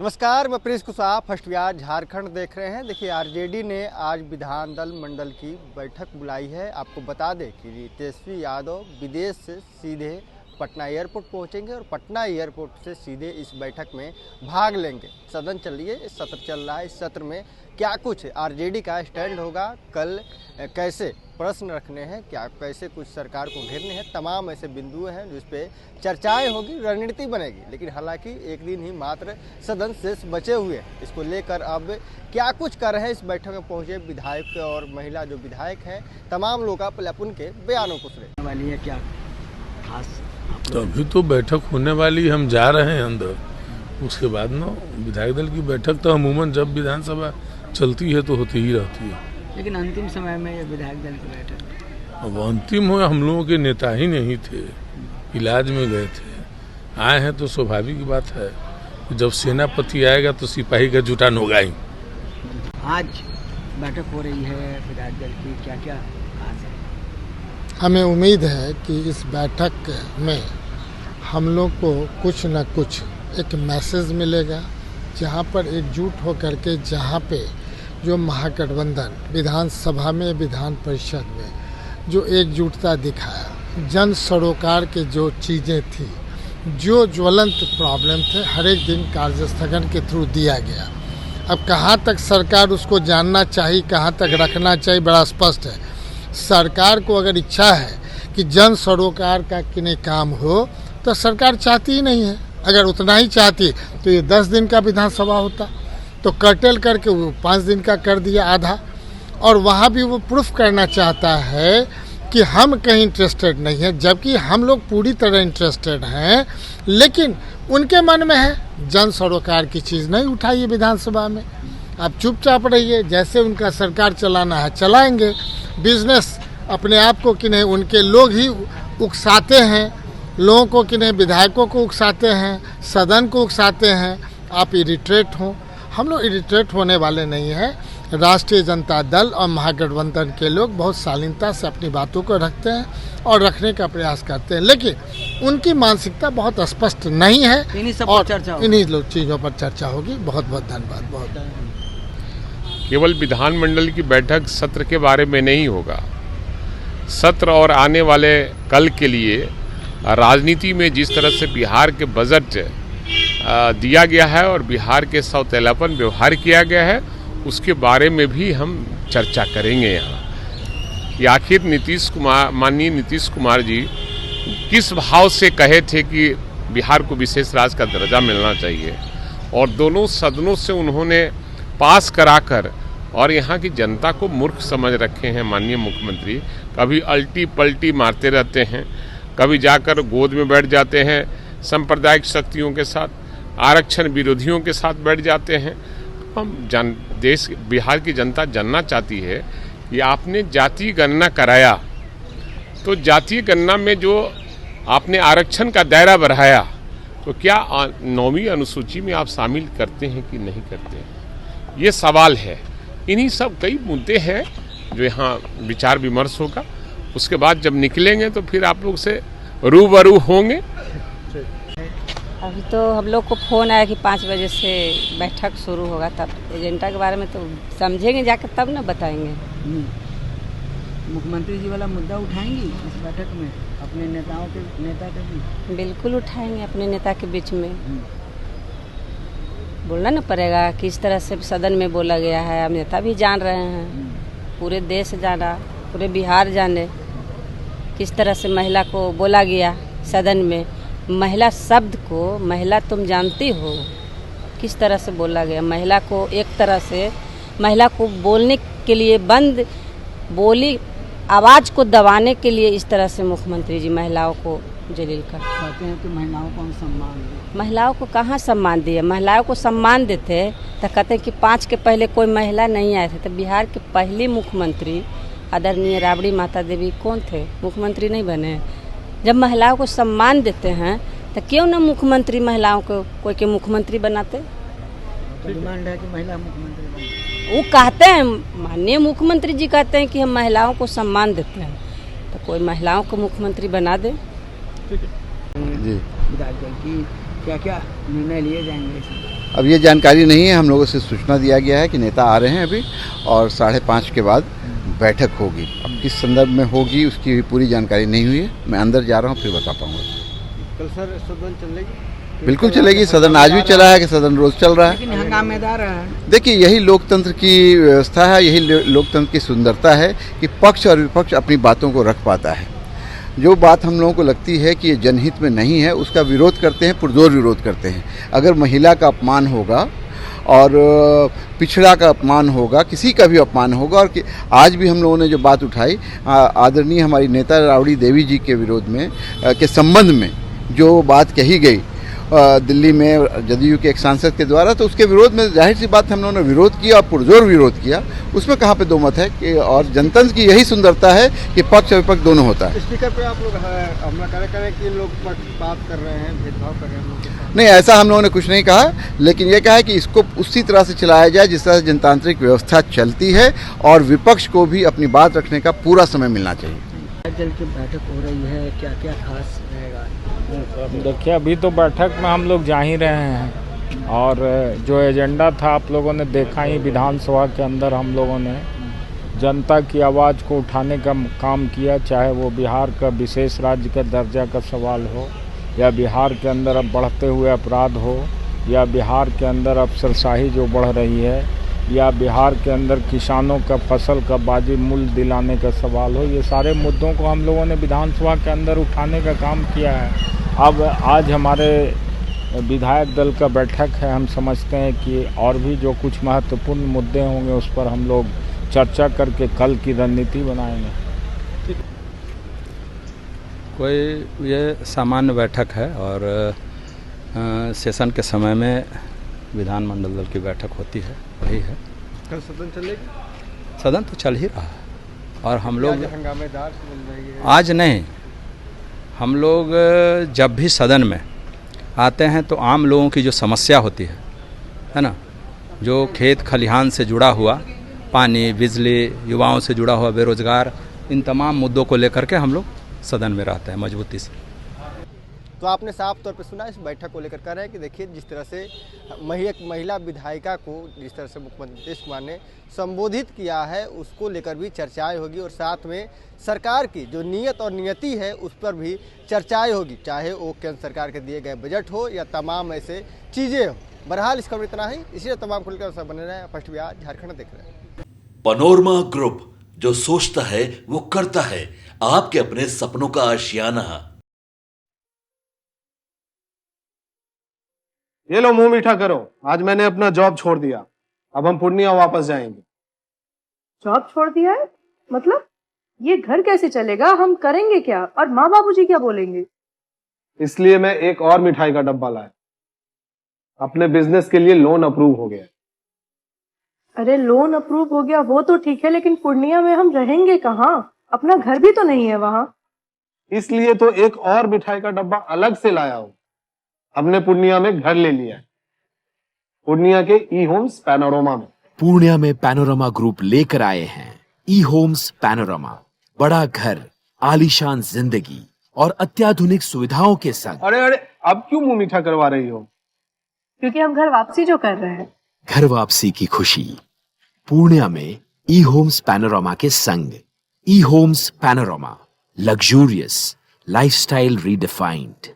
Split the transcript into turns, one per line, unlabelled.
नमस्कार, मैं Prince Kushwaha. First व्याज झारखंड देख रहे हैं। देखिए, आरजेडी ने आज विधान दल मंडल की बैठक बुलाई है। आपको बता दें कि तेजस्वी यादव विदेश से सीधे पटना एयरपोर्ट पहुंचेंगे और पटना एयरपोर्ट से सीधे इस बैठक में भाग लेंगे। सदन चलिए, सत्र चल रहा है। इस सत्र में क्या कुछ आरजेडी का स्टैंड होगा, कल कैसे प्रश्न रखने हैं, क्या कैसे कुछ सरकार को घेरने हैं, तमाम ऐसे बिंदु हैं जिस पे चर्चाएं होगी, रणनीति बनेगी। लेकिन हालांकि एक दिन ही मात्र सदन शेष बचे हुए हैं। इसको लेकर अब क्या कुछ कर रहे हैं, इस बैठक में पहुंचे विधायक और महिला जो विधायक हैं, तमाम लोग आप उनके बयानों को सुने
वाली है। क्या खास
तो अभी तो बैठक होने वाली, हम जा रहे हैं अंदर। उसके बाद ना विधायक दल की बैठक तो अमूमन जब विधानसभा चलती है तो होती ही रहती है,
लेकिन अंतिम समय में ये विधायक दल की बैठक
अब अंतिम हो, हम लोगों के नेता ही नहीं थे, इलाज में गए थे। आए हैं तो स्वाभाविक बात है कि जब सेनापति आएगा तो सिपाही का जुटान होगा ही।
आज बैठक हो रही है विधायक दल की, क्या क्या खास है?
हमें उम्मीद है कि इस बैठक में हम लोग को कुछ न कुछ एक मैसेज मिलेगा, जहाँ पर एकजुट होकर के, जहाँ पे जो महागठबंधन विधानसभा में, विधान परिषद में जो एकजुटता दिखाया, जन सरोकार के जो चीज़ें थी, जो ज्वलंत प्रॉब्लम थे, हर एक दिन कार्यस्थगन के थ्रू दिया गया। अब कहाँ तक सरकार उसको जानना चाहिए, कहाँ तक रखना चाहिए, बड़ा स्पष्ट है। सरकार को अगर इच्छा है कि जन सरोकार का किन्हीं काम हो तो सरकार चाहती ही नहीं है। अगर उतना ही चाहती तो ये 10 दिन का विधानसभा होता, तो कर्टेल करके वो 5 दिन का कर दिया, आधा। और वहाँ भी वो प्रूफ करना चाहता है कि हम कहीं इंटरेस्टेड नहीं है, जबकि हम लोग पूरी तरह इंटरेस्टेड हैं। लेकिन उनके मन में है जन सरोकार की चीज़ नहीं उठाइए विधानसभा में, आप चुपचाप रहिए, जैसे उनका सरकार चलाना है चलाएंगे। बिजनेस अपने आप को कि नहीं उनके लोग ही उकसाते हैं, लोगों को कि नहीं विधायकों को उकसाते हैं, सदन को उकसाते हैं। आप इरिटेट हों, हम लोग इरिटेट होने वाले नहीं हैं। राष्ट्रीय जनता दल और महागठबंधन के लोग बहुत शालीनता से अपनी बातों को रखते हैं और रखने का प्रयास करते हैं, लेकिन उनकी मानसिकता बहुत स्पष्ट नहीं है। इन्हीं चीज़ों पर चर्चा होगी। बहुत बहुत धन्यवाद। बहुत
केवल विधानमंडल की बैठक सत्र के बारे में नहीं होगा, सत्र और आने वाले कल के लिए राजनीति में जिस तरह से बिहार के बजट दिया गया है और बिहार के सौतेलापन व्यवहार किया गया है, उसके बारे में भी हम चर्चा करेंगे यहाँ कि आखिर माननीय नीतीश कुमार जी किस भाव से कहे थे कि बिहार को विशेष राज्य का दर्जा मिलना चाहिए, और दोनों सदनों से उन्होंने पास कराकर और यहाँ की जनता को मूर्ख समझ रखे हैं माननीय मुख्यमंत्री। कभी अल्टी पल्टी मारते रहते हैं, कभी जाकर गोद में बैठ जाते हैं सांप्रदायिक शक्तियों के साथ, आरक्षण विरोधियों के साथ बैठ जाते हैं। हम बिहार की जनता जानना चाहती है कि आपने जातीय गणना कराया, तो जातीय गणना में जो आपने आरक्षण का दायरा बढ़ाया, तो क्या 9वीं अनुसूची में आप शामिल करते हैं कि नहीं करते हैं, ये सवाल है। इन्हीं सब कई मुद्दे हैं जो यहाँ विचार विमर्श होगा। उसके बाद जब निकलेंगे तो फिर आप लोग से रूबरू होंगे।
अभी तो हम लोग को फ़ोन आया कि 5 बजे से बैठक शुरू होगा, तब एजेंडा के बारे में तो समझेंगे जाकर, तब ना बताएंगे।
मुख्यमंत्री जी वाला मुद्दा उठाएंगी इस बैठक में अपने नेता के बीच?
बिल्कुल उठाएंगे, अपने नेता के बीच में बोलना ना पड़ेगा। किस तरह से सदन में बोला गया है, हम नेता भी जान रहे हैं, पूरे देश जाना, पूरे बिहार जाने किस तरह से महिला को बोला गया सदन में। महिला शब्द को, महिला तुम जानती हो, किस तरह से बोला गया। महिला को एक तरह से, महिला को बोलने के लिए, बंद बोली आवाज़ को दबाने के लिए इस तरह से मुख्यमंत्री जी महिलाओं को जलील
कहते हैं कि महिलाओं को हम सम्मान दें।
महिलाओं को कहाँ सम्मान दिए? महिलाओं को सम्मान देते तो कहते हैं कि 5 के पहले कोई महिला नहीं आए थे। तो बिहार के पहली मुख्यमंत्री आदरणीय राबड़ी माता देवी कौन थे? मुख्यमंत्री नहीं बने। जब महिलाओं को सम्मान देते हैं तो क्यों न मुख्यमंत्री महिलाओं को कोई के मुख्यमंत्री बनाते?
डिमांड है कि महिला मुख्यमंत्री बने।
वो कहते हैं, माननीय मुख्यमंत्री जी कहते हैं कि हम महिलाओं को सम्मान देते हैं, तो कोई महिलाओं को मुख्यमंत्री बना दे।
जी विधायक दल की क्या क्या निर्णय लिए जाएंगे इसमें?
अब ये जानकारी नहीं है, हम लोगों से सूचना दिया गया है कि नेता आ रहे हैं अभी और 5:30 के बाद बैठक होगी। अब किस संदर्भ में होगी उसकी पूरी जानकारी नहीं हुई है, मैं अंदर जा रहा हूँ फिर बता पाऊँगा।
कल सर सदन चलेगी?
बिल्कुल चलेगी, सदन आज भी चला है कि सदन रोज चल रहा है।
लेकिन हंगामेदार है।
देखिए यही लोकतंत्र की व्यवस्था है, यही लोकतंत्र की सुंदरता है कि पक्ष और विपक्ष अपनी बातों को रख पाता है। जो बात हम लोगों को लगती है कि ये जनहित में नहीं है उसका विरोध करते हैं, पुरजोर विरोध करते हैं। अगर महिला का अपमान होगा और पिछड़ा का अपमान होगा, किसी का भी अपमान होगा, और आज भी हम लोगों ने जो बात उठाई आदरणीय हमारी नेता राबड़ी देवी जी के विरोध में के संबंध में जो बात कही गई दिल्ली में जदयू के एक सांसद के द्वारा, तो उसके विरोध में जाहिर सी बात हम लोगों ने विरोध किया और पुरजोर विरोध किया। उसमें कहाँ पे दो मत है कि और जनतंत्र की यही सुंदरता है कि पक्ष और विपक्ष दोनों होता है।
स्पीकर पे आप लोग हमला करें कि लोग बात कर रहे हैं, भेदभाव कर रहे हैं लोगों के साथ?
नहीं, ऐसा हम लोगों ने कुछ नहीं कहा, लेकिन ये कहा है कि इसको उसी तरह से चलाया जाए जिस तरह से जनतांत्रिक व्यवस्था चलती है और विपक्ष को भी अपनी बात रखने का पूरा समय मिलना चाहिए।
जल की बैठक हो रही है, क्या क्या खास रहेगा?
देखिए अभी तो बैठक में हम लोग जा ही रहे हैं और जो एजेंडा था आप लोगों ने देखा ही, विधानसभा के अंदर हम लोगों ने जनता की आवाज़ को उठाने का काम किया, चाहे वो बिहार का विशेष राज्य का दर्जा का सवाल हो या बिहार के अंदर अब बढ़ते हुए अपराध हो या बिहार के अंदर अफसरशाही जो बढ़ रही है या बिहार के अंदर किसानों का फसल का वाजिब मूल्य दिलाने का सवाल हो। ये सारे मुद्दों को हम लोगों ने विधानसभा के अंदर उठाने का काम किया है। अब आज हमारे विधायक दल का बैठक है, हम समझते हैं कि और भी जो कुछ महत्वपूर्ण मुद्दे होंगे उस पर हम लोग चर्चा करके कल की रणनीति बनाएंगे।
कोई ये सामान्य बैठक है और सेशन के समय में विधानमंडल दल की बैठक होती है, वही है।
कल सदन चलेगी?
सदन तो चल ही रहा है और हम लोग
हंगामेदार मिल रही है।
आज नहीं, हम लोग जब भी सदन में आते हैं तो आम लोगों की जो समस्या होती है ना, जो खेत खलिहान से जुड़ा हुआ, पानी, बिजली, युवाओं से जुड़ा हुआ बेरोजगार, इन तमाम मुद्दों को लेकर के हम लोग सदन में रहते हैं मजबूती से।
तो आपने साफ तौर पे सुना इस बैठक को लेकर कह रहे हैं कि देखिए जिस तरह से एक महिला विधायिका को जिस तरह से मुख्यमंत्री नीतीश कुमार ने संबोधित किया है उसको लेकर भी चर्चाएं होगी और साथ में सरकार की जो नीयत और नियति है उस पर भी चर्चाएं होगी, चाहे वो केंद्र सरकार के दिए गए बजट हो या तमाम ऐसे चीज़ें हो। बहरहाल इस खबर इतना ही, इसलिए तमाम खुलकर सब बने रहे। फर्स्ट बिहार झारखंड देख रहे हैं।
पनोरमा ग्रुप, जो सोचता है वो करता है। आपके अपने सपनों का आशियाना।
ये लो मुंह मीठा करो, आज मैंने अपना जॉब छोड़ दिया, अब हम पूर्णिया वापस जाएंगे।
जॉब छोड़ दिया है? मतलब ये घर कैसे चलेगा, हम करेंगे क्या और माँ बाबूजी क्या बोलेंगे?
इसलिए मैं एक और मिठाई का डब्बा लाया, अपने बिजनेस के लिए लोन अप्रूव हो गया।
अरे लोन अप्रूव हो गया वो तो ठीक है, लेकिन पूर्णिया में हम रहेंगे कहाँ? अपना घर भी तो नहीं है वहाँ।
इसलिए तो एक और मिठाई का डब्बा अलग से लाया हूँ। हमने पूर्णिया में घर ले लिया है, पूर्णिया के ई होम्स पैनोरमा में।
पूर्णिया में पैनोरमा ग्रुप लेकर आए हैं ई होम्स पैनोरमा। बड़ा घर, आलीशान जिंदगी और अत्याधुनिक सुविधाओं के संग।
अरे अब क्यों मुंह मीठा करवा रही हो?
क्योंकि हम घर वापसी जो कर रहे हैं।
घर वापसी की खुशी पूर्णिया में ई होम्स पैनोरमा के संग। ई homes panorama, luxurious lifestyle redefined.